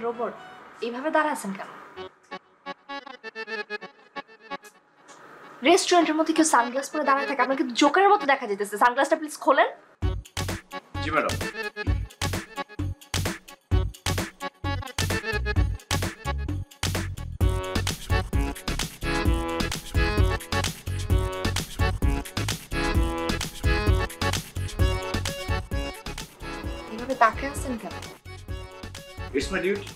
Robot এইভাবে দাঁড়ায় আছেন কেন? রেস্টুরেন্টের মধ্যে কেউ সানগ্লাস পরে দাঁড়ায় থাকে, আপনাকে জোকারের মতো দেখা যেতেছে। সানগ্লাসটা প্লিজ খোলেন। জি ম্যাডাম। এইভাবে তাকায় আছেন কেন? It's my duty.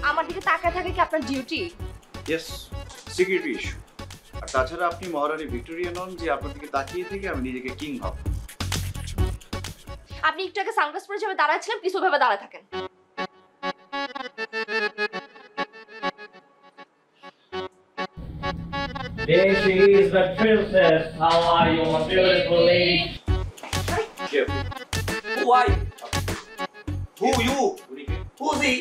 আমার দিকে তাকায় থাকে কি আপনার ডিউটি? Yes, security issue. আর তাছাড়া আপনি মহারানী ভিক্টোরিয়া নন যে আপনার দিকে তাকিয়ে থেকে আমি নিজেকে কিং ভাব। আপনি একটু আগে সানগ্লাস পরে যেভাবে দাঁড়াচ্ছিলেন, প্লিজ ওইভাবে দাঁড়ায় থাকেন। There she is, the princess. How are you, my beautiful lady? Who are you? Who you? Who's he?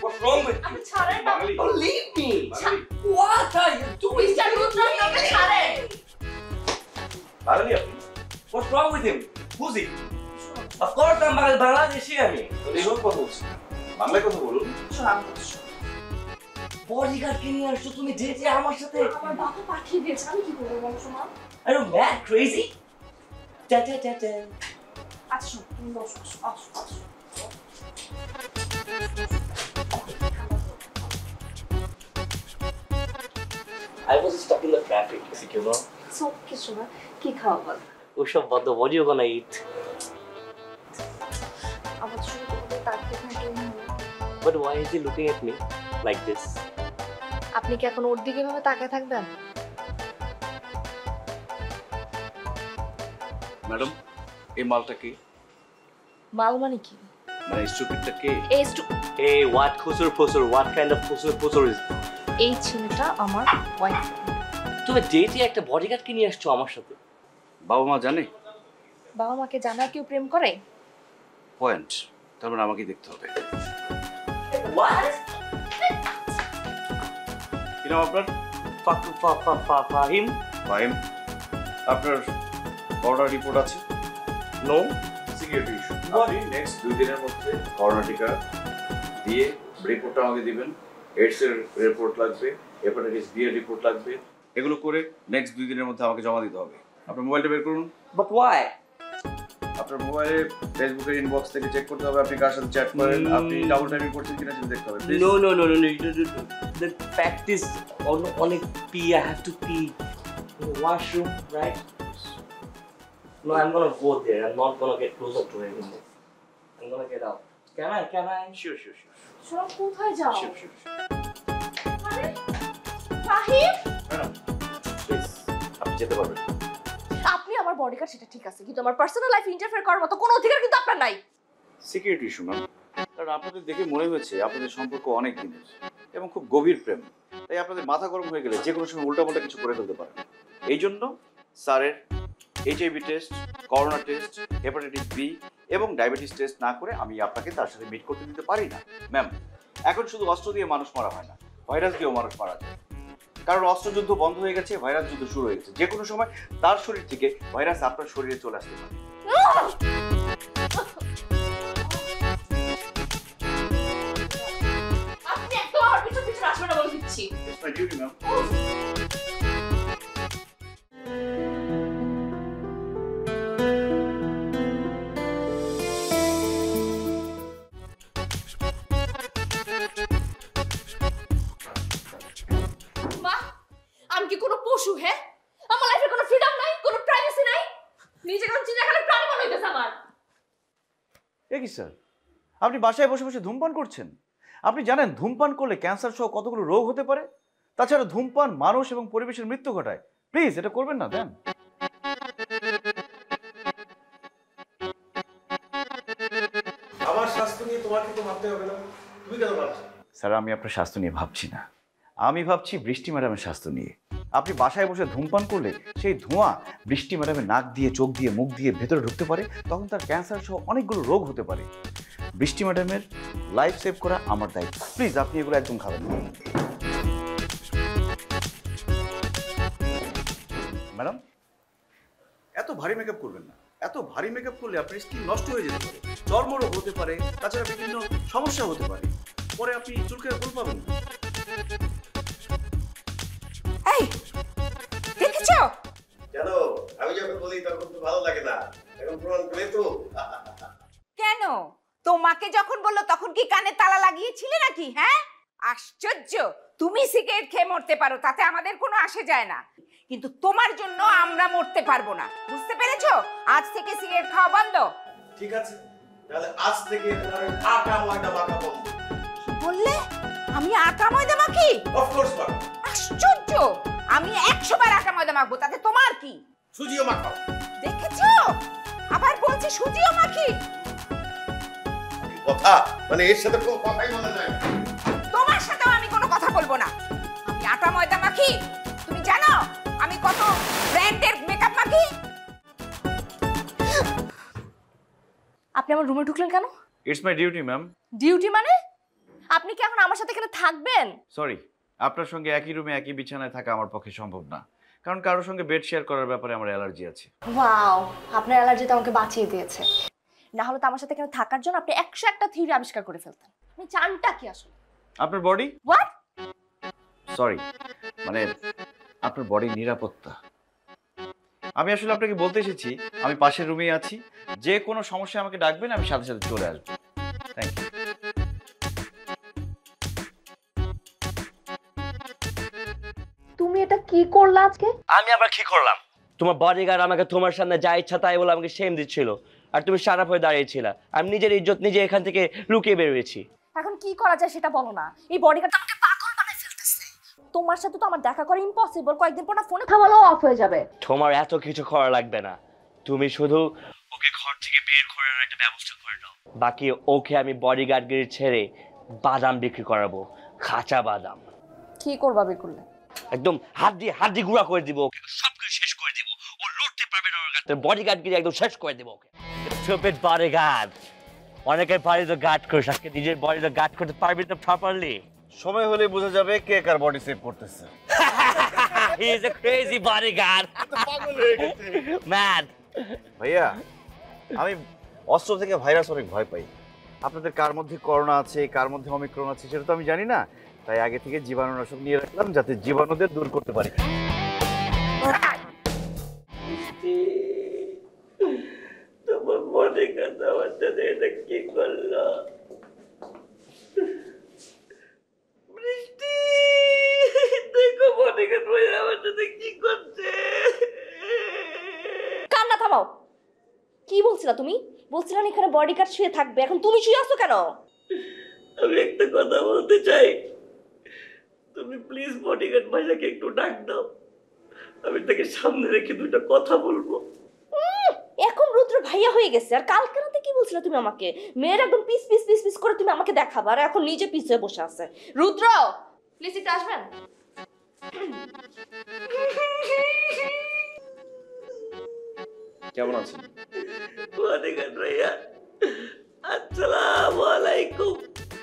What's wrong with you? আপনি ছাড়েন না। Oh, leave me! What are you doing? Mister Rudra, আপনি ছাড়েন। Bangali apni? What's wrong with him? Who's he? Of course I'm Bangladeshi আমি। এইভাবে কথা বলছেন, বাংলায় কথা বলুন। বডিগার্ড কে নিয়ে আসছো তুমি ডেটে আমার সাথে? আমার বাবা পাঠিয়ে দিয়েছে, আমি কি করবো বলো শোনা? Are you mad, crazy? Ta ta ta ta. আচ্ছা শোনো, তুমি বসো, আসো, আসো। I was stuck in the traffic, you know. সব কিছু না, কি খাওয়া বল? ওসব বাদ দাও, what are you gonna eat? আমার শুরু করতে তাকিয়ে থাকে। But why is he looking at me like this? আপনি কি এখন ওর দিকে ভাবে তাকিয়ে থাকবেন? ম্যাডাম, এই মালটা কি? মাল মানে কি? মানে স্টুপিডটা কে? Hey, what khusur phusur? What kind of khusur phusur is this? এই ছেলেটা আমার ওয়াইফ। তুমি ডেটে একটা বডিগার্ড কে নিয়ে আসছো আমার সাথে? বাবা মা জানে? বাবা মাকে জানায় কেউ প্রেম করে? পয়েন্ট। তার মানে আমাকেই দেখতে হবে। What? কি নাম আপনার? Fahim? ফাহিম। আপনার করোনা রিপোর্ট আছে? No. Security issue. আপনি নেক্সট 2 দিনের মধ্যে করোনা টিকা দিয়ে রিপোর্টটা আমাকে দিবেন। এইডস এর রিপোর্ট লাগবে, হেপাটাইটিস বি এর রিপোর্ট লাগবে। এগুলো করে নেক্সট 2 দিনের মধ্যে আমাকে জমা দিতে হবে। আপনার মোবাইলটা বের করুন। But why? আপনার মোবাইলে ফেসবুকের ইনবক্স থেকে চেক করতে হবে আপনি কার সাথে চ্যাট করেন, আপনি ডাবল টাইপিং করছেন কিনা সেটা দেখতে হবে। No. The fact is, only pee. I have to pee in the washroom, right? No, I'm gonna go there. I'm not gonna get closer to him. I'm gonna get out. Can I? Sure. শোনো, কোথায় যাও? Sure. আরে Fahim, madam, please আপনি যেতে পারবেন। আপনি আমার bodyguard সেটা ঠিক আছে, কিন্তু আমার পার্সোনাল লাইফ ইন্টারফেয়ার করার মতো কোনো অধিকার কিন্তু আপনার নাই। Security issue ma'am. কারণ আপনাদের দেখে মনে হয়েছে আপনাদের সম্পর্ক অনেক দিনের এবং খুব গভীর প্রেম, তাই আপনাদের মাথা গরম হয়ে গেলে যে কোনো সময় উল্টাপাল্টা কিছু করে ফেলতে পারেন। এই জন্য স্যারের HIV test, corona test, hepatitis B এবং ডায়াবেটিস টেস্ট না করে আমি আপনাকে তার সাথে মিট করতে দিতে পারি না ম্যাম। এখন শুধু অস্ত্র দিয়ে মানুষ মারা হয় না, ভাইরাস দিয়েও মানুষ মারা যায়। কারণ অস্ত্রযুদ্ধ বন্ধ হয়ে গেছে, ভাইরাস যুদ্ধ শুরু হয়ে গেছে। যে কোনো সময় তার শরীর থেকে ভাইরাস আপনার শরীরে চলে আসতে পারে। আপনি একদম আমার পিছনে আসবেন না বলে দিচ্ছি। It's my duty, ma'am. মা, আমি কি কোনো পশু? হ্যাঁ, আমার লাইফে কোনো ফ্রিডম নাই, কোনো প্রাইভেসি নাই। নিজে কোন চিন্তা খালি প্রাণ মনে হইতেছে আমার। এ কি স্যার, আপনি বাসায় বসে বসে ধূমপান করছেন? আপনি জানেন ধূমপান করলে ক্যান্সার সহ কতগুলো রোগ হতে পারে? তাছাড়া ধূমপান মানুষ এবং পরিবেশের মৃত্যু ঘটায়। প্লিজ এটা করবেন না। দেন আমার স্বাস্থ্য নিয়ে তোমাকে তো ভাবতে হবে না, তুমি কেন ভাবছো? স্যার, আমি আপনার স্বাস্থ্য নিয়ে ভাবছি না, আমি ভাবছি বৃষ্টি ম্যাডামের স্বাস্থ্য নিয়ে। আপনি বাসায় বসে ধূমপান করলে সেই ধোঁয়া বৃষ্টি ম্যাডামের নাক দিয়ে, চোখ দিয়ে, মুখ দিয়ে ভেতরে ঢুকতে পারে, তখন তার ক্যান্সার সহ অনেকগুলো রোগ হতে পারে। বৃষ্টি ম্যাডামের লাইফ সেভ করা আমার দায়িত্ব। প্লিজ আপনি এগুলো একদম খাবেন না। ম্যাডাম, এত ভারী মেকআপ করবেন না। এত ভারী মেকআপ করলে আপনার স্কিন নষ্ট হয়ে যেতে পারে, চর্মরোগ হতে পারে, তাছাড়া বিভিন্ন সমস্যা হতে পারে। পরে আপনি চুলকে ভুল পাবেন। এই দেখেছো? জানো আমি যখন বলি তখন তো ভালো লাগে না, এখন প্রমাণ করে তো। কেন তোমাকে যখন বললো তখন কি কানে তালা লাগিয়েছিলে নাকি? হ্যাঁ, আশ্চর্য। তুমি সিগারেট খেয়ে মরতে পারো, তাতে আমাদের কোনো আসে যায় না, কিন্তু তোমার জন্য আমরা মরতে পারবো না, বুঝতে পেরেছো? আজ থেকে সিগারেট খাওয়া বন্ধ। ঠিক আছে, তাহলে আজ থেকে তোমার আটা ময়দা মাখা বন্ধ। কি বললে? আমি আটা ময়দা মাখি? অফ কোর্স মা। আশ্চর্য, আমি 100 বার আটা ময়দা মাখবো, তাতে তোমার কি? সুজিও মাখাও। দেখেছো, আবার বলছি সুজিও মাখি। কথা মানে এর সাথে কোনো কথাই বলা যায় না। তোমার সাথেও আমি কোনো কথা বলবো না। আমি আটা ময়দা মাখি, তুমি জানো আমি কত ব্র্যান্ডের মেকআপ মাখি? আপনি আমার রুমে ঢুকলেন কেন? It's my duty ma'am. Duty মানে? আপনি কি এখন আমার সাথে এখানে থাকবেন? সরি, আপনার সঙ্গে একই রুমে একই বিছানায় থাকা আমার পক্ষে সম্ভব না, কারণ কারোর সঙ্গে বেড শেয়ার করার ব্যাপারে আমার অ্যালার্জি আছে। ওয়াও, আপনার অ্যালার্জি তো আমাকে বাঁচিয়ে দিয়েছে। না হলে তো আমার সাথে এখানে থাকার জন্য আপনি 101টা থিওরি আবিষ্কার করে ফেলতেন। আপনি চানটা কি আসলে? আপনার বডি? হোয়াট? সরি, মানে আপনার বডি নিরাপত্তা। আমি আসলে আপনাকে বলতে এসেছি আমি পাশের রুমেই আছি, যে কোনো সমস্যা আমাকে ডাকবেন, আমি সাথে সাথে চলে আসবো। Thank you. তুমি এটা কি করলা আজকে? আমি আবার কি করলাম? তোমার বডিগার্ড আমাকে তোমার সামনে যা ইচ্ছা তাই বলে আমাকে শেম দিচ্ছিল, আর তুমি সারা হয়ে দাঁড়িয়েছিলা। আমি নিজের ইজ্জত নিজে এখান থেকে লুকিয়ে বেরিয়েছি। এখন কি করা যায় সেটা বলো না। এই বডিগার্ড আমাকে পাগল বানায় ফেলতেছে। তোমার সাথে তো আমার দেখা করা ইম্পসিবল। কয়েকদিন পর না ফোনে কথা বলাও অফ হয়ে যাবে। তোমার এত কিছু করা লাগবে না, তুমি শুধু ওকে ঘর থেকে বের করে আনার একটা ব্যবস্থা করে দাও। বাকি ওকে আমি বডিগার্ডগিরি ছেড়ে বাদাম বিক্রি করাবো, কাঁচা বাদাম। কি করবা বিকুল? একদম হাড্ডি গুঁড়া করে দিব, ওকে সবকিছু শেষ করে দিব। ও লড়তে পারবে না, ওর বডিগার্ডগিরি একদম শেষ করে দিব ওকে। Stupid bodyguard. অনেকের বাড়ি তো গার্ড করিস, আজকে নিজের বডি তো গার্ড করতে পারবি তো প্রপারলি? সময় হলে বোঝা যাবে কে কার বডি সেভ করতেছে। He is a crazy bodyguard. পাগল হয়ে গেছে। ম্যাড। ভাইয়া, আমি অস্ত্র থেকে ভাইরাস অনেক ভয় পাই। আপনাদের কার মধ্যে করোনা আছে, কার মধ্যে অমিক্রন আছে সেটা তো আমি জানি না, তাই আগে থেকে জীবাণুনাশক নিয়ে রাখলাম যাতে জীবাণুদের দূর করতে পারি। তোমার বডিগার্ড আমার সাথে এটা কি করলো? বৃষ্টি, দেখো বডিগার্ড ভাই আমার সাথে কি করছে। কান্না থামাও। কি বলছিলা তুমি? বলছিলা না এখানে বডিগার্ড শুয়ে থাকবে, এখন তুমি শুয়ে আছো কেন? আমি একটা কথা বলতে চাই, তুমি প্লিজ বডিগার্ড ভাইয়াকে একটু ডাক দাও, আমি তাকে সামনে রেখে দুটো কথা বলবো। এখন রুদ্র ভাইয়া হয়ে গেছে, আর কালকে রাতে কি বলছিলা তুমি আমাকে? মেয়ের একদম পিস পিস পিস পিস করে তুমি আমাকে দেখাবা, আর এখন নিজে পিছে বসে আছে। রুদ্র প্লিজ একটু আসবেন। কেমন আছেন? বডিগার্ড ভাইয়া, আসসালামু আলাইকুম।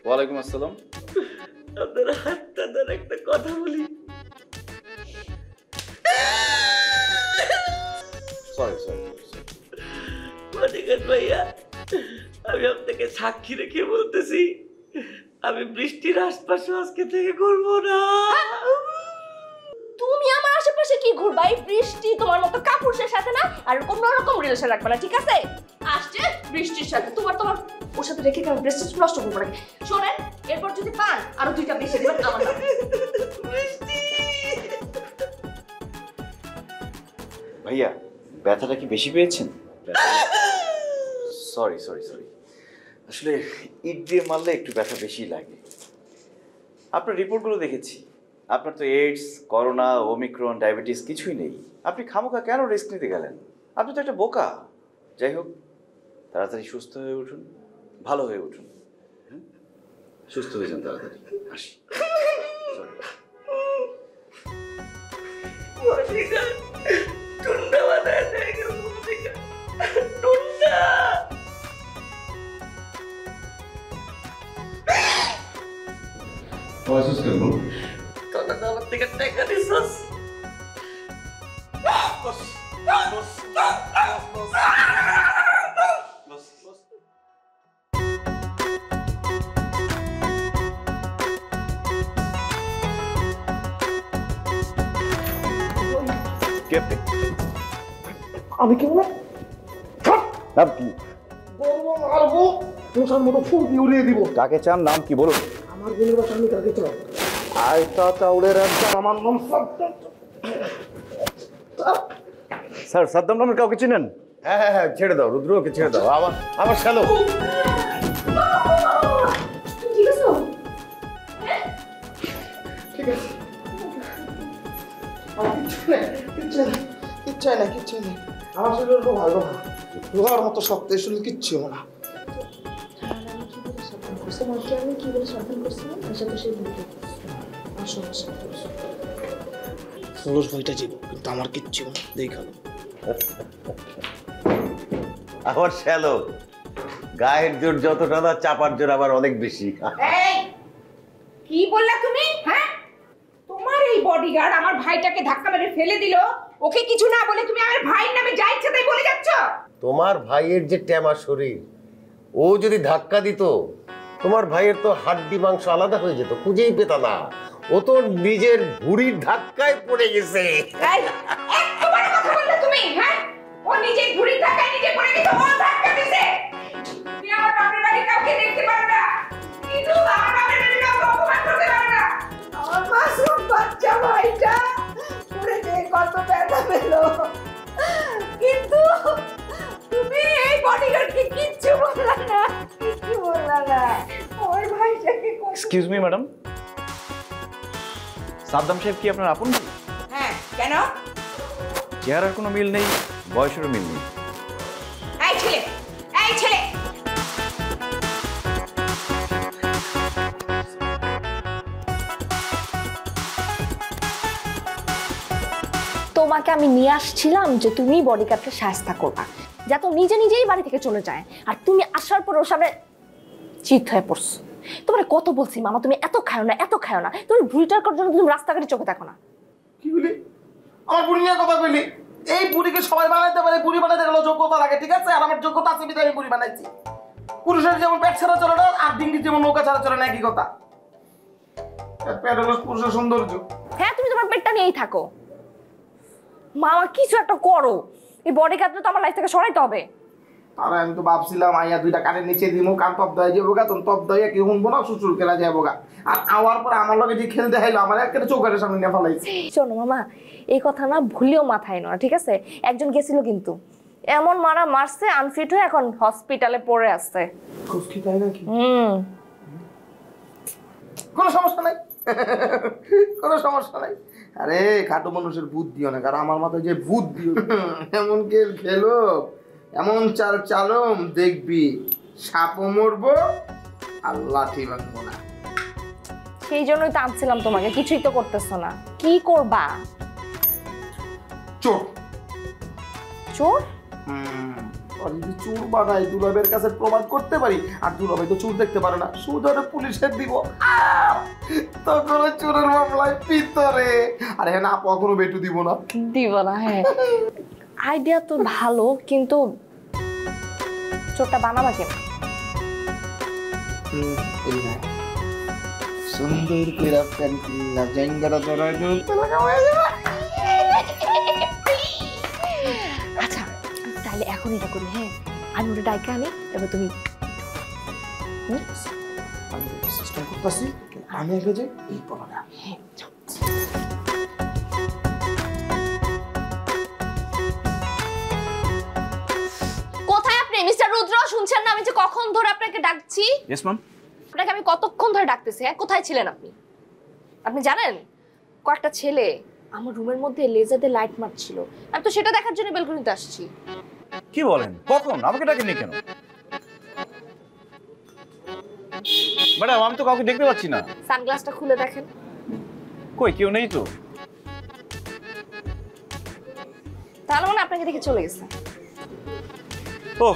ওয়ালাইকুম আসসালাম। আপনার হাতটা ধরে একটা কথা বলি। Sorry sorry. বডিগার্ড ভাইয়া, আমি আপনাকে সাক্ষী রেখে বলতেছি, আমি বৃষ্টির আশপাশে আজকে থেকে করবো না। তুমি আমার আশেপাশে কি ঘুরবা? এই বৃষ্টি তোমার মতো কাপুরুষের সাথে না, আর কোনো রকম রিলেশন রাখবে না, ঠিক আছে? আসছে বৃষ্টির সাথে, তোমার ওর সাথে রেখে কেন ব্রেস্টেজ নষ্ট করবো নাকি? শোনেন, এরপর যদি পান আরো 2টা বেশি দেবেন আমার নামে। ভাইয়া, ব্যথাটা কি বেশি পেয়েছেন? সরি সরি সরি, আসলে ইট দিয়ে মারলে একটু ব্যথা বেশি লাগে। আপনার রিপোর্টগুলো দেখেছি, আপনার তো এইডস, করোনা, ওমিক্রন, ডায়াবেটিস কিছুই নেই। আপনি খামোখা কেন রিস্ক নিতে গেলেন? আপনি তো একটা বোকা। যাই হোক, তাড়াতাড়ি সুস্থ হয়ে উঠুন, ভালো হয়ে উঠুন। সুস্থ হয়ে যান তাড়াতাড়ি। আসি। বডিগার্ড টুন্ডা বানায় দেয় গো, বডিগার্ড টুন্ডা। তোরা তো আমার থেকে টাকা নিছস। আমি কি বলে নাম কি? বলবো মারবো মশার মতো ফুল দিয়ে উড়িয়ে দিব। কাকে চান, নাম কি বলুন? আমার বোনের বাসা আমি কাকে চাই? আয়তা চাউলের একজন আমার নাম সাদ্দাম। স্যার সাদ্দাম নামের কাউকে চিনেন? হ্যাঁ হ্যাঁ হ্যাঁ, ছেড়ে দাও রুদ্রকে ছেড়ে দাও। আমার শ্যালো ঠিক আছে ঠিক আছে আমার কিচ্ছু নেই আমার শরীর খুব ভালো না, লোহার মতো শক্ত, এই শরীর কিচ্ছু না। আমি কি বলে সাবধান করছিলাম আশেপাশে ষোলোর ভয়টা ছিল কিন্তু আমার কিচ্ছু না, দেখালো। আমার শ্যালো গায়ের জোর যতটা না, চাপার জোর আবার অনেক বেশি। এই কি বললা তুমি? হ্যাঁ, তোমার এই বডিগার্ড আমার ভাইটাকে ধাক্কা মেরে ফেলে দিল, ওকে কিছু না বলে তুমি আমার ভাইয়ের নামে যা ইচ্ছা তাই বলে যাচ্ছ। তোমার ভাইয়ের যে ট্যামা শরীর, ও যদি ধাক্কা দিত তোমার ভাইয়ের তো হাড্ডি মাংস আলাদা হয়ে যেত, খুঁজেই পেত না। ও তো নিজের ভুঁড়ির ধাক্কায় পড়ে গেছে। এই এত বড় কথা বললে তুমি? হ্যাঁ, ও নিজে ঘুড়ি ধাক্কায় নিজে পড়ে গেছে, ও ধাক্কা দিছে। তুমি আমার বাপের বাড়ি কাউকে দেখতে পারো না, কিন্তু আমার বাপের বাড়ি কাউকে অপমান করতে পারো না। আমার মাসুম বাচ্চা ভাইটা পড়ে যে কত ব্যথা পেল, কিন্তু তুমি এই বডিগার্ডকে কিচ্ছু বললা না, কিচ্ছু বললা না। আমার ভাইটাকে এক্সকিউজ মি ম্যাডাম, সাদ্দাম সাহেব কি আপনার আপন ভাই? হ্যাঁ, কেন? চেহারার কোনো মিল নেই, বয়সেরও মিল নেই। এই ছেলে, এই ছেলে, তোমাকে আমি নিয়ে আসছিলাম যে তুমি বডিগার্ডকে সাহায্য করবা, যাতে ও নিজে নিজেই বাড়ি থেকে চলে যায়, আর তুমি আসার পর ওর সামনে চিত হয়ে পড়ছো। তোমার কত বলছি মামা তুমি এত খাও না, এত খাও না, তুমি ভুড়িটার জন্য তুমি রাস্তাঘাটে চোখে দেখো না। কি বলি? আমার বুড়ি নিয়ে কথা কইলি? এই বুড়িকে সবাই বানাইতে পারে, বুড়ি বানাইতে গেলে যোগ্যতা লাগে, ঠিক আছে? আর আমার যোগ্যতা আছে বিধায় আমি বুড়ি বানাইছি। পুরুষের যেমন পেট ছাড়া চলে না, আর ডিঙ্গির যেমন নৌকা ছাড়া চলে না, একই কথা। পেট হলো পুরুষের সৌন্দর্য। হ্যাঁ, তুমি তোমার পেটটা নিয়েই থাকো, মামা কিছু একটা করো, এই বডিগার্ডটা তো আমার লাইফ থেকে সরাইতে হবে। আর আমি তো ভাবছিলাম আইয়া দুইটা কানের নিচে দিমু, কান তপ দেয় যাবো গা, তখন তপ দেয় কেউ শুনবো না, শ্বশুর কেলা যাবো গা। আর আওয়ার পর আমার লগে যে খেলতে হাইলো, আমার একেবারে চৌকারের সামনে নিয়ে ফেলাইছে। শোনো মামা, এই কথা না ভুলেও মাথায় নয়, ঠিক আছে? একজন গেছিল কিন্তু এমন মারা মারছে, আনফিট হয়ে এখন হসপিটালে পড়ে আছে। খুশকি তাই নাকি? কোনো সমস্যা নাই, কোনো সমস্যা নাই। আরে খাটো মানুষের বুদ্ধিও না, কারণ আমার মাথায় যে বুদ্ধি, এমন খেলো, এমন চাল চালম দেখবি, সাপও মরবো আর লাঠি ভাঙবো না। সেই জন্যই তো আনছিলাম তোমাকে, কিছুই তো করতেছো না, কি করবা? চোর চোর? আর যদি চোর বানাই, দুলাবের কাছে প্রমাণ করতে পারি, আর দুলাভাই তো চোর দেখতে পারে না, সুদরে পুলিশের দিব, তখন চোরের মামলায় ভিতরে। আর হ্যাঁ, না কখনো বেটু দিব না, দিব না। হ্যাঁ, আইডিয়া তো ভালো, কিন্তু চোরটা বানাবা কেন? সুন্দর করে প্যান্টিলা জাঙ্গারা ধরায় দিল। আচ্ছা, তাহলে এখন এটা করি। হ্যাঁ, আমি ওটা ডাইকা আনি, এবার তুমি আমি সিস্টেম করতেছি, আমি আগে যাই, এই পড়াটা। কোথায় আপনি মিস্টার রুদ্র? শুনছেন না আমি যে কখন ধরে আপনাকে ডাকছি? Yes ma'am. আপনাকে আমি কতক্ষণ ধরে ডাকতেছি। হ্যাঁ, কোথায় ছিলেন আপনি? আপনি জানেন কয়েকটা ছেলে আমার রুমের মধ্যে লেজার দিয়ে লাইট মারছিল, আমি তো সেটা দেখার জন্য বেলকনিতে আসছি। কি বলেন? কখন? আমাকে ডাকেননি কেন? ম্যাডাম, আমি তো কাউকে দেখতে পাচ্ছি না। সানগ্লাসটা খুলে দেখেন। কই, কেউ নেই তো। তাহলে মানে আপনাকে দেখে চলে গেছে। ও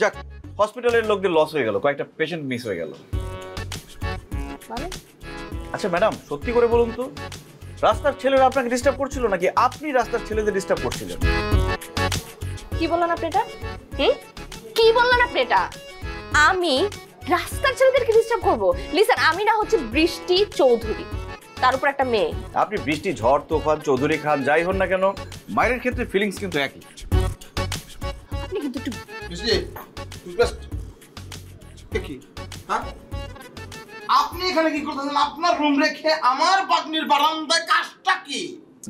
যাক, হসপিটালের লোকদের লস হয়ে গেল, কয়েকটা পেশেন্ট মিস হয়ে গেল। মানে আচ্ছা ম্যাডাম, সত্যি করে বলুন তো, রাস্তার ছেলেরা আপনাকে ডিস্টার্ব করছিল নাকি আপনি রাস্তার ছেলেদের ডিস্টার্ব করছিলেন? কি বললেন আপনি এটা? কি বললেন আপনি এটা? আমি রাস্তার ছেলেদেরকে ডিস্টার্ব করব? লিসেন, আমি না হচ্ছে বৃষ্টি চৌধুরী, তার উপর একটা মেয়ে। আপনি বৃষ্টি, ঝড়, তোফান, চৌধুরী খান, যাই হন না কেন, মায়ের ক্ষেত্রে ফিলিংস কিন্তু একই। বৃষ্টি টুথপেস্ট কি হ্যাঁ আপনি এখানে কি করতেছেন? আপনার রুম রেখে আমার পাগনির বারান্দায় কাজটা কি?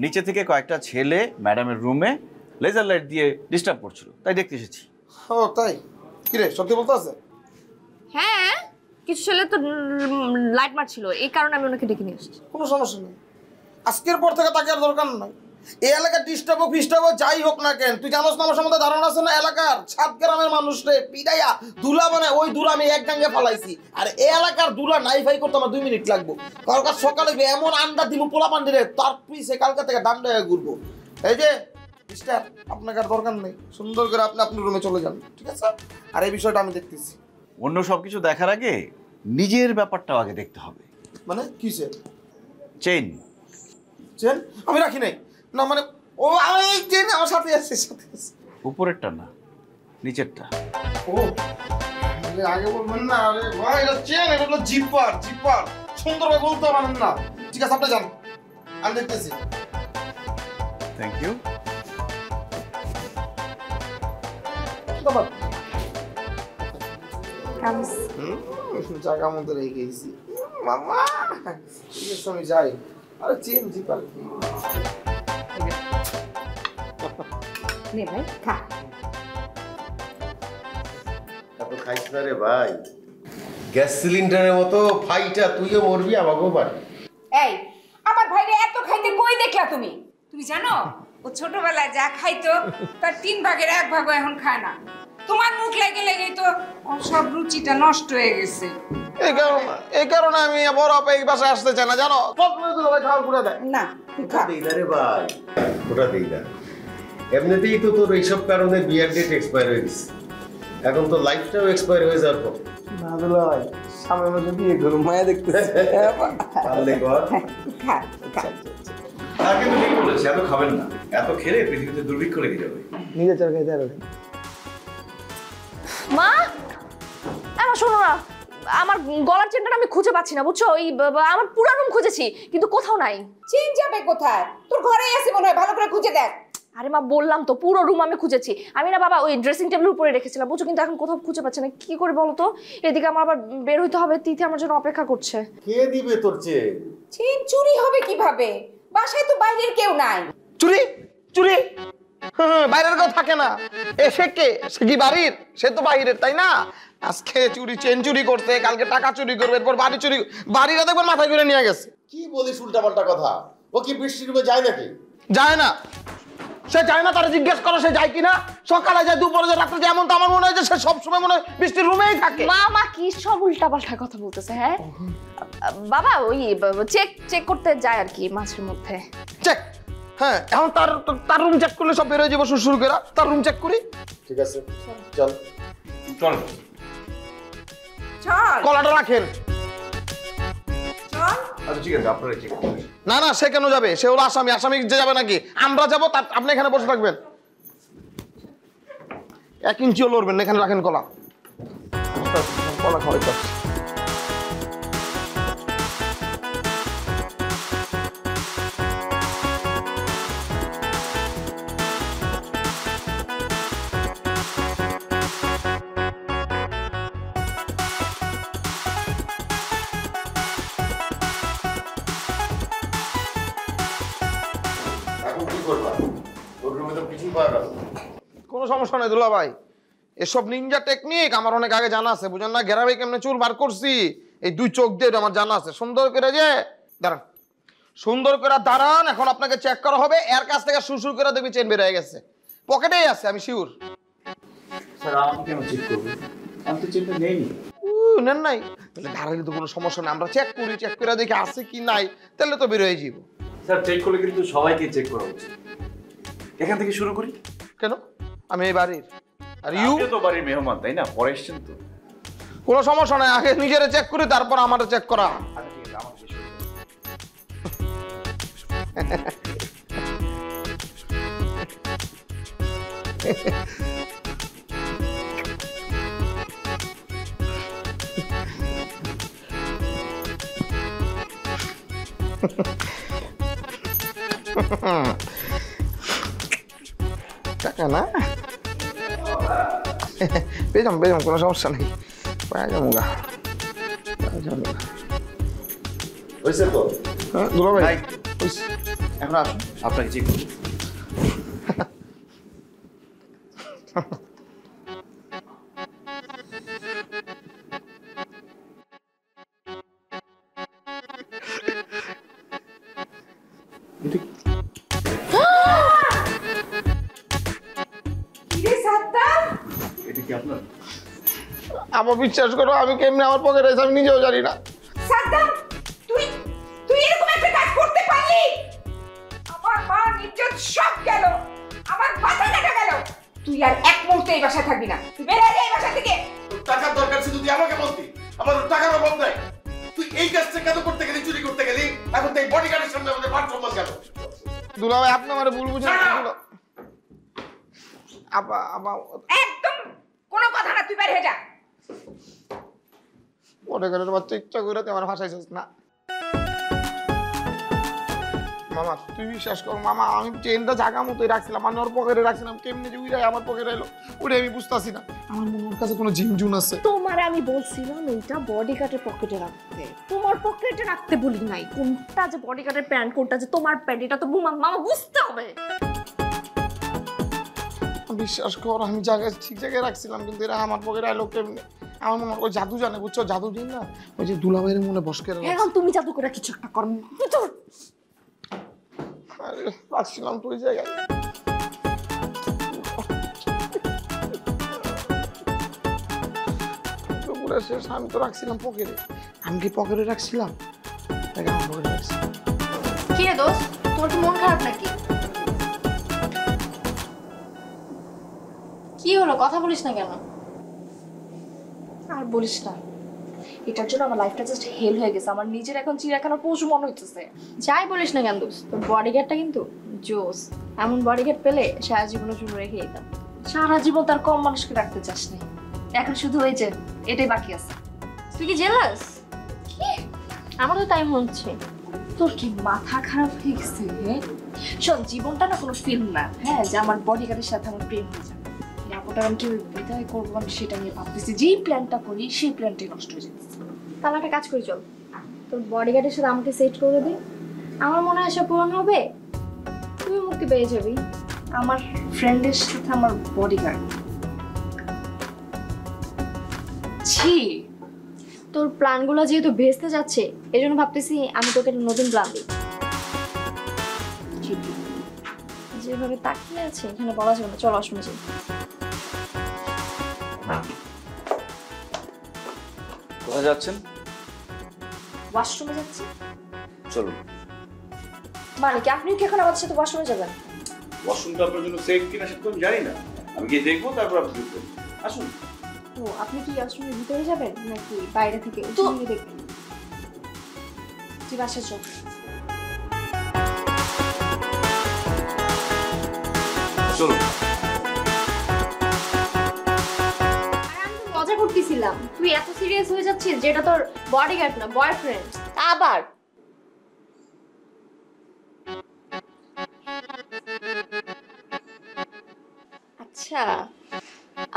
নিচে থেকে কয়েকটা ছেলে ম্যাডামের রুমে লেজার লাইট দিয়ে ডিস্টার্ব করছিল, তাই দেখতে এসেছি। ও তাই? কি রে, সত্যি বলতে আছে? হ্যাঁ, কিছু ছেলে তো লাইট মারছিল, এই কারণে আমি ওনাকে ডেকে নিয়ে আসছি। কোনো সমস্যা নেই, আজকের পর থেকে তাকে আর দরকার নাই। এই এলাকার ডিস্টার্ব হোক ফিস্টার্ব হোক যাই হোক না কেন, তুই জানোস না আমার সম্বন্ধে ধারণা আছে না? এলাকার 7 গ্রামের মানুষ রে পিড়াইয়া দুলা বানায়, ওই দুলা আমি এক গাঙ্গে ফালাইছি। আর এই এলাকার দুলা নাই ফাই করতে আমার 2 মিনিট লাগবো। কালকার সকালে এমন আন্ডা দিব পোলা পান্ডিরে, তার পিছে কালকা থেকে ডান্ডা হয়ে ঘুরবো। এই যে মিস্টার, আপনাকে আর দরকার নেই, সুন্দর করে আপনি আপনার রুমে চলে যান, ঠিক আছে? আর এই বিষয়টা আমি দেখতেছি। অন্য সব কিছু দেখার আগে নিজের ব্যাপারটাও আগে দেখতে হবে। মানে কিসে? চেইন চেন আমি রাখি নাই না, মানে ও এই চেন আমার সাথে আছে, সাথে আছে। উপরেরটা না, নিচেরটা। ও আগে বলবেন না? আরে ভাই এটা চেন, এটা হলো জিপার। জিপার সুন্দরভাবে বলতে পারেন না। ঠিক আছে, আপনি যান, আমি দেখতেছি। Thank you. জায়গা মতো রেখে গেছি মামা। ঠিক আছে আমি যাই। আরে চেন জিপার কি? নে ভাই খা। এত খাইস না রে ভাই, গ্যাস সিলিন্ডারের মতো ফাইটা তুইও মরবি, আমাকেও পারবি। এই আমার ভাইরে এত খাইতে কই দেখলা তুমি? তুমি জানো ও ছোটবেলায় যা খাইতো তার 3 ভাগের 1 ভাগও এখন খায় না। তোমার মুখ লেগে লেগেই তো ওর সব রুচিটা নষ্ট হয়ে গেছে। এই কারণে আমি বড় আপা এই বাসায় আসতে চাই না, জানো? সব মেয়ে দুলো ভাই খাওয়ার করে দেয়। না ওটা দেই না রে ভাই, ওটা দেই না। এমনিতেই তো তোর এইসব কারণে বিয়ার ডেট এক্সপায়ার হয়ে গেছে, এখন তো লাইফটাও এক্সপায়ার হয়ে যাওয়ার পর। না দুলো ভাই, সামনে মাসে বিয়ে করুন, মায়া দেখতেছি। পারলে কর। খা খা। তা কিন্তু ঠিক বলেছে, এত খাবেন না, এত খেলে পৃথিবীতে দুর্ভিক্ষ লেগে যাবে। নিজে চল খাইতে আর মা, আমার শোনো না, আমার গলার চেনটা আমি খুঁজে পাচ্ছি না, বুঝছো? ওই আমার পুরো রুম খুঁজেছি কিন্তু কোথাও নাই। চেন যাবে কোথায়? তোর ঘরেই আছে মনে হয়, ভালো করে খুঁজে দেখ। আরে মা, বললাম তো পুরো রুম আমি খুঁজেছি। আমি না বাবা ওই ড্রেসিং টেবিলের উপরে রেখেছিলাম, বুঝছো? কিন্তু এখন কোথাও খুঁজে পাচ্ছি না, কি করে বলো তো? এদিকে আমার আবার বের হইতে হবে, তিথি আমার জন্য অপেক্ষা করছে। কে দিবে তোর চেন? চেন চুরি হবে কিভাবে? বাসায় তো বাইরের কেউ নাই। চুরি চুরি বাইরের কেউ থাকে না। এ সে কে? সে কি বাড়ির? সে তো বাইরের, তাই না? আজকে চুরি, চেন চুরি করতে, কালকে টাকা চুরি করবে, এরপর বাড়ি চুরি, বাড়িটা দেখবেন মাথায় করে নিয়ে গেছে। কি বলিস উল্টাপাল্টা কথা? ও কি বৃষ্টির রুমে যায় নাকি? যায় না, সে যায় না, তারা জিজ্ঞেস করো সে যায় কিনা। সকালে যায়, দুপুরে যায়, রাত্রে যায়, এমন তো আমার মনে হয় যে সে সবসময় মনে হয় বৃষ্টির রুমেই থাকে। মা মা কি সব উল্টাপাল্টা কথা বলতেছে? হ্যাঁ বাবা, ওই চেক করতে যায় আর কি মাঝের মধ্যে। চেক? হ্যাঁ, এখন তার রুম চেক করলে সব বের হয়ে যাবো শুরু করে। তার রুম চেক করি। ঠিক আছে চল চল। চল কলাটা রাখেন। চল। আচ্ছা ঠিক আছে, আপনারা চেক করুন। না না, সে কেন যাবে? সে হলো আসামি, আসামি যে যাবে নাকি? আমরা যাবো, আপনি এখানে বসে থাকবেন। 1 ইঞ্চিও লড়বেন না, এখানে রাখেন কলা। কলা খাওয়াই এখন কি করবা? তোর রুমে তো কিছুই পাওয়া গেল। কোনো সমস্যা নেই দুলা ভাই, এসব নিনজা টেকনিক আমার অনেক আগে জানা আছে, বুঝেন না? ঘেরাবে কেমনে চুল বার করছি, এই 2 চোখ দিয়ে আমার জানা আছে। সুন্দর করে যে দাঁড়ান, সুন্দর করে দাঁড়ান। এখন আপনাকে চেক করা হবে, এর কাছ থেকে সুর করে দেখবি চেন বের হয়ে গেছে, পকেটেই আছে, আমি শিওর। স্যার আপনি কেন চেক করবেন? আমি তো চেকটা নেইনি। নেন নাই? তাহলে দাঁড়াইলে তো কোনো সমস্যা নেই, আমরা চেক করি, চেক করে দেখি আছে কি নাই, তাহলে তো বের হয়ে যাব। স্যার চেক করলে কিন্তু সবাইকে চেক করা উচিত। এখান থেকে শুরু করি। কেন? আমি এই বাড়ির, আর ইউ আপনি তো বাড়ির মেহমান, তাই না? পরে এসেছেন তো। কোনো সমস্যা নাই, আগে নিজেরা চেক করি, তারপর আমারও চেক করা। আচ্ছা ঠিক আছে, আমার শেষ হয়ে গেছে। টাকা না পেয়ে যাবো কোনো সমস্যা নেই, পাওয়া যাবো গা। হয়েছে তো? হ্যাঁ দুলা ভাই ভাই, এখন আসুন, আপনাকে চেক করুন। কিরে সাদ্দাম, এটা কি আপনার? আমার বিশ্বাস করো আমি কেমনি আমার পকেটে আছে আমি নিজেও জানি না। সাদ্দাম, তুই তুই এরকম একটা কাজ করতে পারলি? আমার মা ইজ্জত সব গেল, আমার মাথা কাটা গেল। তুই আর এক মুহূর্তে এই বাসায় থাকবি না, তুই বের হয়ে যা এই বাসা থেকে। তোর টাকার দরকার ছিল তুই আমাকে বলতি, আমার টাকার অভাব নাই। তুই এই কাজটা কেন করতে গেলি, চুরি করতে গেলি? এখন তুই বডিগার্ডের সামনে আমাদের মান সম্মান গেল। দুলা ভাই আপনি আমার ভুল বুঝেন। আপা আপা একদম কোনো কথা না, তুই বের হয়ে যা। বডিগার্ডের বাচ্চা ইচ্ছা করে তুই আমার ভাষাইছিস না। মামা তুই বিশ্বাস কর মামা, আমি চেনটা জায়গা মতোই রাখছিলাম, আমি ওর পকেটে রাখছিলাম, কেমনি যে উইরাই আমার পকেটে এলো ওটা আমি বুঝতেছি না। আমার মনে ওর কাছে কোনো জিনজুন আছে। তোমার আমি বলছিলাম এইটা বডিগার্ডের পকেটে রাখতে, তোমার পকেটে রাখতে বলি নাই। কোনটা যে বডিগার্ডের প্যান্ট, কোনটা যে তোমার প্যান্ট, এটা তো মামা বুঝতে হবে। বিশ্বাস কর আমি জায়গায় ঠিক জায়গায় রাখছিলাম, কিন্তু এরা আমার পকেটে এলো কেমনি। আমার মনে হয় ওই জাদু জানে, বুঝছো, জাদু দিন না ওই যে দুলাভাইয়ের মনে বসকে এখন তুমি জাদু করে কিছু একটা করো। রাখছিলাম তো ওই জায়গায়। শেষ আমি তো রাখছিলাম পকেটে, আমি কি পকেটে রাখছিলাম? আমার পকেটে রাখছিলাম। কি রে দোস্ত, তোর কি মন খারাপ নাকি? কি হলো, কথা বলিস না কেন? আর বলিস না, এটার জন্য আমার লাইফটা জাস্ট হেল হয়ে গেছে। আমার নিজের এখন চিড়িয়াখানার পশু মনে হইতেছে। যাই বলিস না কেন দোস্ত, তোর বডিগার্ডটা কিন্তু জোস। এমন বডিগার্ড পেলে সারা জীবনের জন্য রেখে দিতাম। সারা জীবন তার কম মানুষকে রাখতে চাস নাই, এখন শুধু ওই যে এটাই বাকি আছে। তুই কি জেলাস? কি? আমার তো তাই মনে হচ্ছে। তোর কি মাথা খারাপ হয়ে গেছে? শোন, জীবনটা না কোনো ফিল্ম না, হ্যাঁ, যে আমার বডিগার্ডের সাথে আমার প্রেম হয়ে যাবে। ওটা আমি কিভাবে বিদায় করবো আমি সেটা নিয়ে ভাবতেছি। যেই প্ল্যানটা করি সেই প্ল্যানটাই নষ্ট হয়ে যাচ্ছে। তাহলে একটা কাজ করি, চল তোর বডিগার্ডের সাথে আমাকে সেট করে দে, আমার মনে হয় সব পূরণ হবে, তুই মুক্তি পেয়ে যাবি। আমার ফ্রেন্ডের সাথে আমার বডিগার্ড? ছি, তোর প্ল্যানগুলো যেহেতু ভেস্তে যাচ্ছে এই জন্য ভাবতেছি আমি তোকে একটা নতুন প্ল্যান দিই। যেভাবে তাকিয়ে আছে এখানে বলা যাবে না, চল অসমে যাই। কোথায় যাচ্ছেন? ওয়াশরুমে যাচ্ছি। চলুন। মানে কি আপনি কি এখন আমাদের সাথে ওয়াশরুমে যাবেন? ওয়াশরুমটা আপনার জন্য সেফ কিনা সেটা তো আমি জানি না, আমি গিয়ে দেখবো তারপর আপনি ঢুকবেন। আসুন। ও, আপনি কি ওয়াশরুমের ভিতরে যাবেন নাকি বাইরে থেকে তো দেখবেন? তুই বাসায় চল। চলুন। মজা করতেছিলাম, তুই এত সিরিয়াস হয়ে যাচ্ছিস যেটা তোর বডিগার্ড না বয়ফ্রেন্ড। আবার আচ্ছা,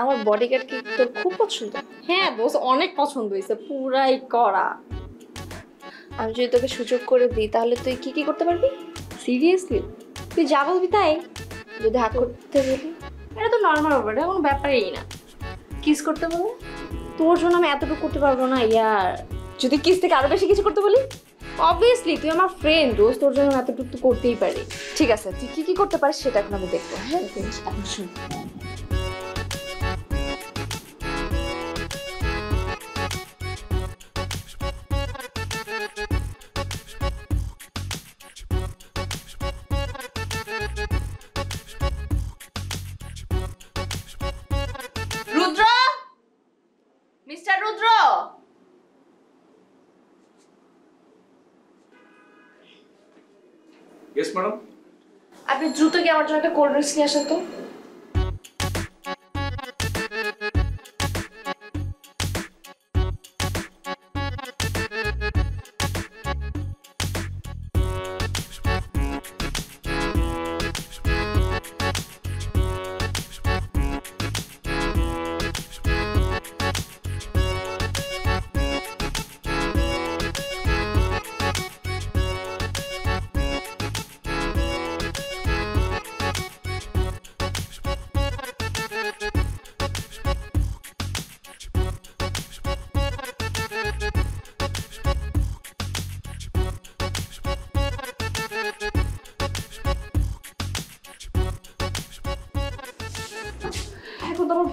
আমার বডিগার্ড কি তোর খুব পছন্দ? হ্যাঁ দোস্ত, অনেক পছন্দ হয়েছে, পুরাই করা। আমি যদি তোকে সুযোগ করে দিই তাহলে তুই কি কি করতে পারবি? সিরিয়াসলি তুই যা বলবি তাই? যদি হাত করতে বলি? এটা তো নর্মাল ব্যাপার, এটা কোনো ব্যাপারই না। কিস করতে বলি? তোর জন্য আমি এতটুকু করতে পারবো না ইয়ার। যদি কিস থেকে আরো বেশি কিছু করতে বলি? অবভিয়াসলি তুই আমার ফ্রেন্ড দোস্ত, তোর জন্য আমি এতটুকু তো করতেই পারি। ঠিক আছে, তুই কি কি করতে পারিস সেটা এখন আমি দেখবো। হ্যাঁ, এখন শুন। রুদ্র, মিস্টার রুদ্র, ইয়েস ম্যাডাম। আপনি দ্রুত গিয়ে আমার জন্য একটা কোল্ড ড্রিঙ্কস নিয়ে আসেন তো।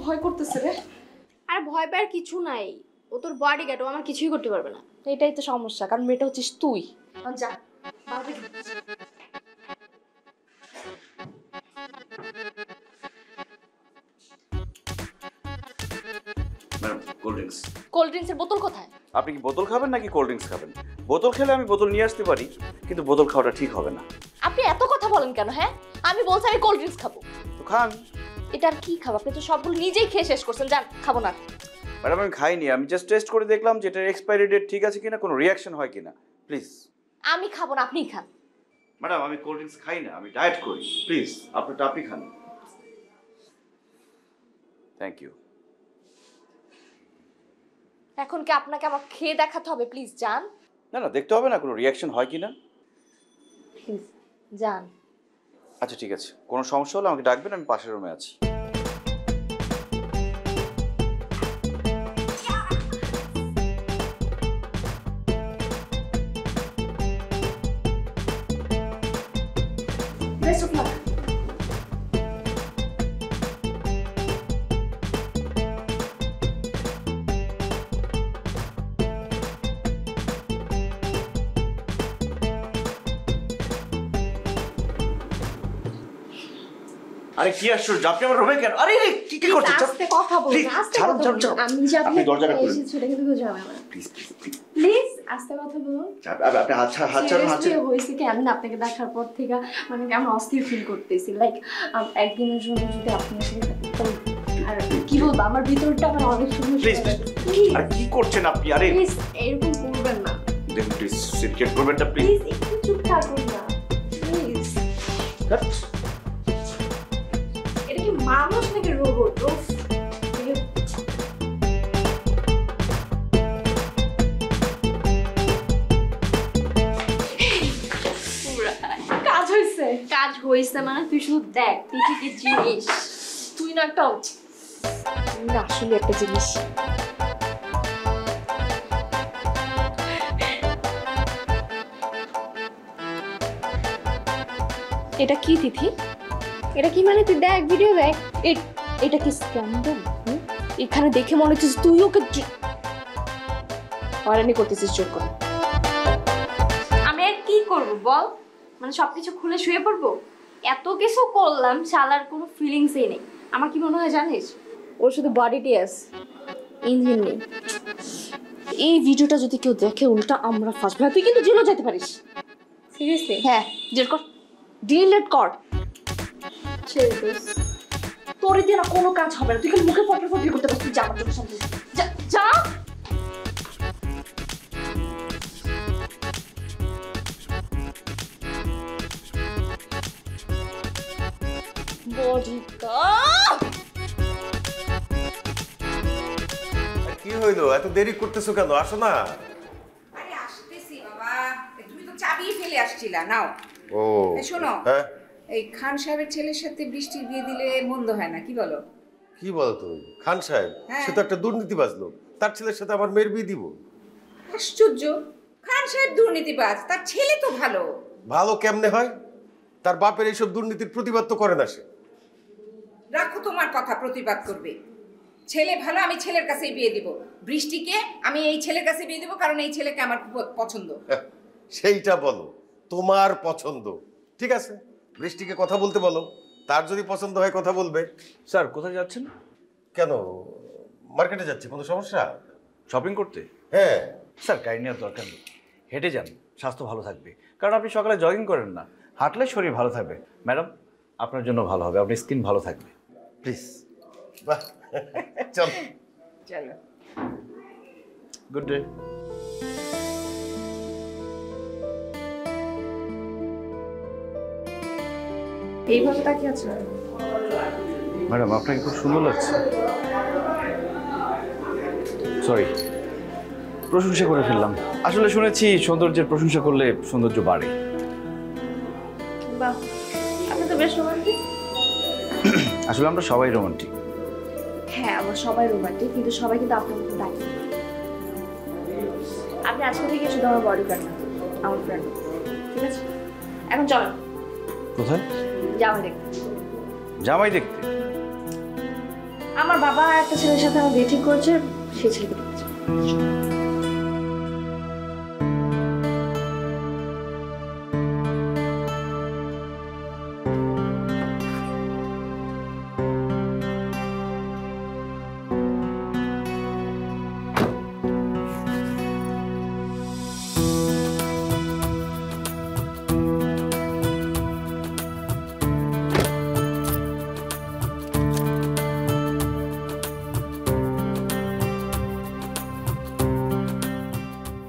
ভয় করতেছে রে। আর ভয় পাওয়ার কিছু নাই, ও তোর বডিগার্ড, ও আমার কিছুই করতে পারবে না। এটাই তো সমস্যা, কারণ মেয়েটা হচ্ছিস তুই। যা বাবা। Madam cold drinks. কোল্ড ড্রিঙ্কসের বোতল কোথায়? আপনি কি বোতল খাবেন নাকি কোল্ড ড্রিঙ্কস খাবেন? বোতল খেলে আমি বোতল নিয়ে আসতে পারি, কিন্তু বোতল খাওয়াটা ঠিক হবে না। আপনি এত কথা বলেন কেন? হ্যাঁ, আমি বলছি আমি কোল্ড ড্রিঙ্কস খাবো। তো খান। এটা আর কি খাবো? আপনি তো সবগুলো নিজেই খেয়ে শেষ করছেন। যান, খাবো না। ম্যাডাম আমি খাইনি, আমি জাস্ট টেস্ট করে দেখলাম যে এটার এক্সপায়ারি ডেট ঠিক আছে কিনা, কোনো রিয়াকশন হয় কিনা। প্লিজ। আমি খাবো না, আপনিই খান। ম্যাডাম আমি কোল্ড ড্রিঙ্কস খাই না, আমি ডায়েট করি। প্লিজ আপনারটা আপনি খান। Thank you. এখন কি আপনাকে আমার খেয়ে দেখাতে হবে? প্লিজ যান। না না, দেখতে হবে না কোনো রিয়াকশন হয় কিনা। প্লিজ যান। আচ্ছা ঠিক আছে, কোনো সমস্যা হলে আমাকে ডাকবেন, আমি পাশের রুমে আছি। Best of luck. আরে কি আশ্চর্য, আপনি আমার রুমে কেন? আরে কি কি করছেন? আস্তে কথা বলুন, আস্তে কথা বলুন। আমি যে আপনি দরজাটা খুলুন। এসেছি সেটা কিন্তু কেউ জানে না। Please please please. প্লিজ আস্তে কথা বলুন। আপনি হাত ছাড়ুন। Seriously হয়েছে কি, আমি না আপনাকে দেখার পর থেকে মানে আমি অস্থির ফিল করতেছি। লাইক একদিনের জন্য যদি আপনার সাথে থাকতাম, আর কি বলবো, আমার ভিতরটা আমার অনেক সুন্দর। প্লিজ আর কি করছেন আপনি? আরে প্লিজ এরকম করবেন না। দেখুন প্লিজ, সিনকেট করবেন না প্লিজ। প্লিজ একটু চুপ থাকুন না প্লিজ। এটা কি মানুষ নাকি রোবট? কাজ হয়েছে, কাজ হয়েছে মানে তুই শুধু দেখ তুই কি কি জিনিস। তুই না একটা আসলে একটা জিনিস। এটা কি তিথি? এটা কি মানে? তুই দেখ, ভিডিও দেখ। এটা কি স্ক্যান্ডাল? এখানে দেখে মনে হচ্ছে তুই ওকে হয়রানি করতেছিস জোর করে। আমি আর কি করব বল? মানে সবকিছু খুলে শুয়ে পড়বো? এত কিছু করলাম, শালার কোনো ফিলিংসই নেই। আমার কি মনে হয় জানিস, ওর শুধু বডিটি আছে, ইঞ্জিন নেই। এই ভিডিওটা যদি কেউ দেখে উল্টা আমরা ফাঁসবো। তুই কিন্তু জেলও যেতে পারিস। সিরিয়াসলি? হ্যাঁ, জেল কর, ডিলিট কর। ছেড়ে দিস। তোর দিয়ে না কোনো কাজ হবে না। তুই খালি মুখে ফটো ফটো করতে পারছিস। যা আমার চোখের সামনে যা, যা। কি হইলো, এত দেরি করতেছো কেন? আসো না। আরে আসতেছি বাবা, তুমি তো চাবি ফেলে আসছিলা। নাও। ও শোনো, হ্যাঁ, এই খান সাহেবের ছেলের সাথে বৃষ্টির বিয়ে দিলে মন্দ হয় না, কি বলো? কি বলো তুমি? খান সাহেব হ্যাঁ। সে তো একটা দুর্নীতিবাজ লোক, তার ছেলের সাথে আমার মেয়ের বিয়ে দিব? আশ্চর্য, খান সাহেব দুর্নীতিবাজ, তার ছেলে তো ভালো। ভালো কেমনে হয়? তার বাপের এইসব দুর্নীতির প্রতিবাদ তো করে না সে। রাখো তোমার কথা, প্রতিবাদ করবে। ছেলে ভালো, আমি ছেলের কাছেই বিয়ে দিব। বৃষ্টিকে আমি এই ছেলের কাছে বিয়ে দিব, কারণ এই ছেলেকে আমার খুব পছন্দ। সেইটা বলো, তোমার পছন্দ। ঠিক আছে, বৃষ্টিকে কথা বলতে বলো, তার যদি পছন্দ হয় কথা বলবে। স্যার কোথায় যাচ্ছেন? কেন, মার্কেটে যাচ্ছি, কোনো সমস্যা? শপিং করতে? হ্যাঁ। স্যার গাড়ি নেওয়ার দরকার নেই, হেঁটে যান, স্বাস্থ্য ভালো থাকবে। কারণ আপনি সকালে জগিং করেন না, হাঁটলে শরীর ভালো থাকবে। ম্যাডাম আপনার জন্য ভালো হবে, আপনার স্কিন ভালো থাকবে। প্লিজ। বাহ, চল চলো। Good day. এইভাবে তাকিয়ে আছো? ম্যাডাম আপনাকে খুব সুন্দর লাগছে। সরি, প্রশংসা করে ফেললাম। আসলে শুনেছি সৌন্দর্যের প্রশংসা করলে সৌন্দর্য বাড়ে। বাহ, আপনি তো বেশ রোমান্টিক। আসলে আমরা সবাই রোমান্টিক। হ্যাঁ, আমরা সবাই রোমান্টিক, কিন্তু সবাই কিন্তু আপনার মতো ডাকি। আপনি আজকে থেকে শুধু আমার বডি গার্ড না, আমার ফ্রেন্ড। ঠিক আছে, এখন চলো। কোথায়? জামাই দেখতে। জামাই দেখতে? আমার বাবা একটা ছেলের সাথে আমার বিয়ে ঠিক করেছে, সেই ছেলেকে দেখেছে।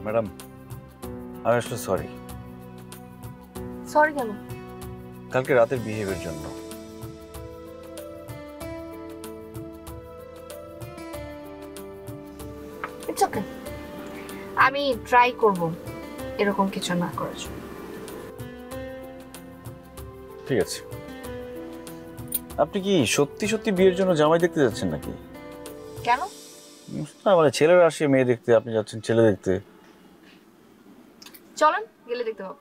ম্যাডাম, আমি আসলে সরি। সরি কেন? কালকে রাতের বিহেভিয়ার জন্য। ইটস ওকে, আমি ট্রাই করব এরকম কিছু না করার জন্য। ঠিক আছে। আপনি কি সত্যি সত্যি বিয়ের জন্য জামাই দেখতে যাচ্ছেন নাকি? কেন? না মানে ছেলেরা আসে মেয়ে দেখতে, আপনি যাচ্ছেন ছেলে দেখতে। চলেন গেলে দেখতে পাবো।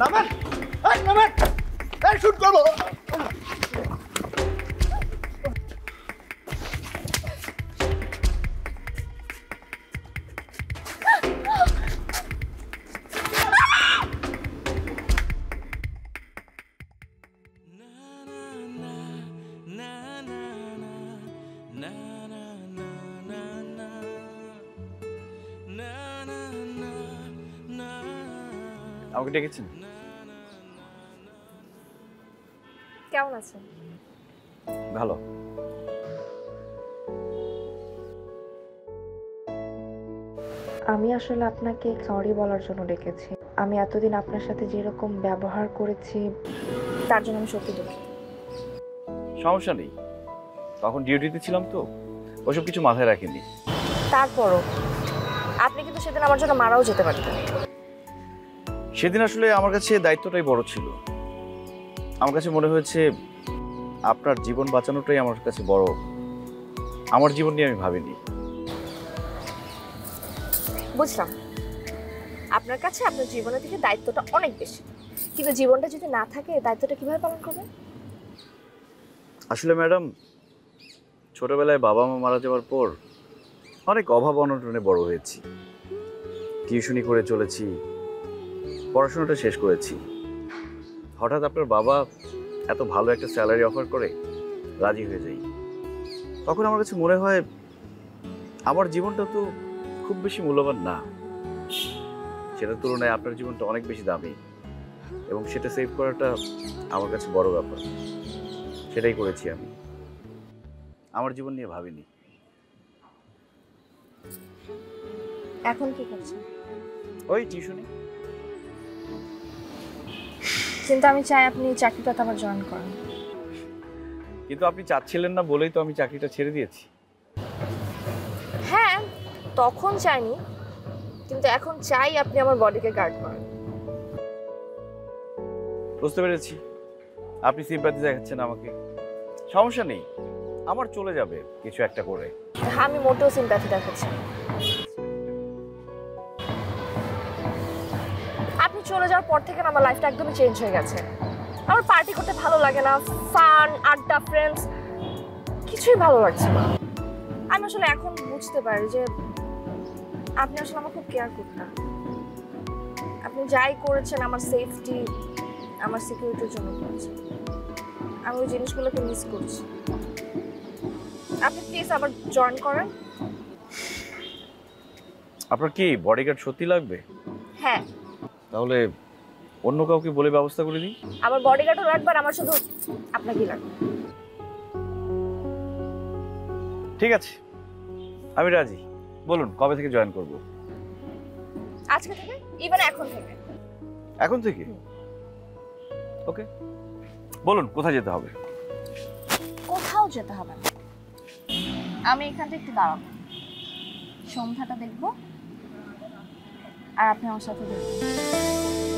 নামেন, এই নামেন, এই শুট করবো। আমাকে ডেকেছেন? কেমন আছেন? ভালো। আমি আসলে আপনাকে সরি বলার জন্য ডেকেছি। আমি এতদিন আপনার সাথে যেরকম ব্যবহার করেছি তার জন্য আমি সত্যি দুঃখিত। সমস্যা নেই, তখন ডিউটিতে ছিলাম তো, ওসব কিছু মাথায় রাখিনি। তারপরও আপনি কিন্তু সেদিন আমার জন্য মারাও যেতে পারতেন। সেদিন আসলে আমার কাছে দায়িত্বটাই বড় ছিল। আমার কাছে মনে হয়েছে আপনার জীবন বাঁচানোটাই আমার কাছে বড়। আমার জীবন নিয়ে আমি ভাবিনি। বুঝলাম, আপনার কাছে আপনার জীবনের থেকে দায়িত্বটা অনেক বেশি, কিন্তু জীবনটা যদি না থাকে দায়িত্বটা কিভাবে পালন করবেন? আসলে ম্যাডাম, ছোটবেলায় বাবা মা মারা যাওয়ার পর অনেক অভাব অনটনে বড় হয়েছি। টিউশনি করে চলেছি, পড়াশোনাটা শেষ করেছি। হঠাৎ আপনার বাবা এত ভালো একটা স্যালারি অফার করে রাজি হয়ে যাই। তখন আমার কাছে মনে হয় আমার জীবনটা তো খুব বেশি মূল্যবান না, সেটার তুলনায় আপনার জীবনটা অনেক বেশি দামি, এবং সেটা সেভ করাটা আমার কাছে বড় ব্যাপার। সেটাই করেছি আমি, আমার জীবন নিয়ে ভাবিনি। এখন কি করছেন? ওই টিউশনি। কিন্তু আমি চাই আপনি চাকরিটা আবার জয়েন করেন। কিন্তু আপনি চাচ্ছিলেন না বলেই তো আমি চাকরিটা ছেড়ে দিয়েছি। হ্যাঁ, তখন চাইনি, কিন্তু এখন চাই আপনি আমার বডিকে গার্ড করেন। বুঝতে পেরেছি, আপনি সিম্প্যাথি দেখাচ্ছেন আমাকে। সমস্যা নেই, আমার চলে যাবে কিছু একটা করে। আমি মোটেও সিম্প্যাথি দেখাচ্ছি না। আপনি চলে যাওয়ার পর থেকে আমার লাইফটা একদমই চেঞ্জ হয়ে গেছে। আমার পার্টি করতে ভালো লাগে না, ফান, আড্ডা, ফ্রেন্ডস কিছুই ভালো লাগছে না। আমি আসলে এখন বুঝতে পারি যে আপনি আসলে আমার খুব কেয়ার করতেন। আপনি যাই করেছেন আমার সেফটি, আমার সিকিউরিটির জন্য করেছেন। আমি ওই জিনিসগুলোকে মিস করছি। আপনি প্লিজ আবার জয়েন করেন। আপনার কি বডিগার্ড সত্যি লাগবে? হ্যাঁ, তাহলে অন্য কাউকে বলে ব্যবস্থা করে দিই। আমার বডিগার্ডও লাগবে, আর আমার শুধু আপনাকেই লাগবে। ঠিক আছে, আমি রাজি। বলুন কবে থেকে জয়েন করব? আজকে থেকে, ইভেন এখন থেকে। এখন থেকে? ওকে, বলুন কোথায় যেতে হবে? কোথাও যেতে হবে না, আমি এখান থেকে একটু দাঁড়াবো, সন্ধ্যাটা দেখবো, আর আপনি আমার সাথে দেখবেন।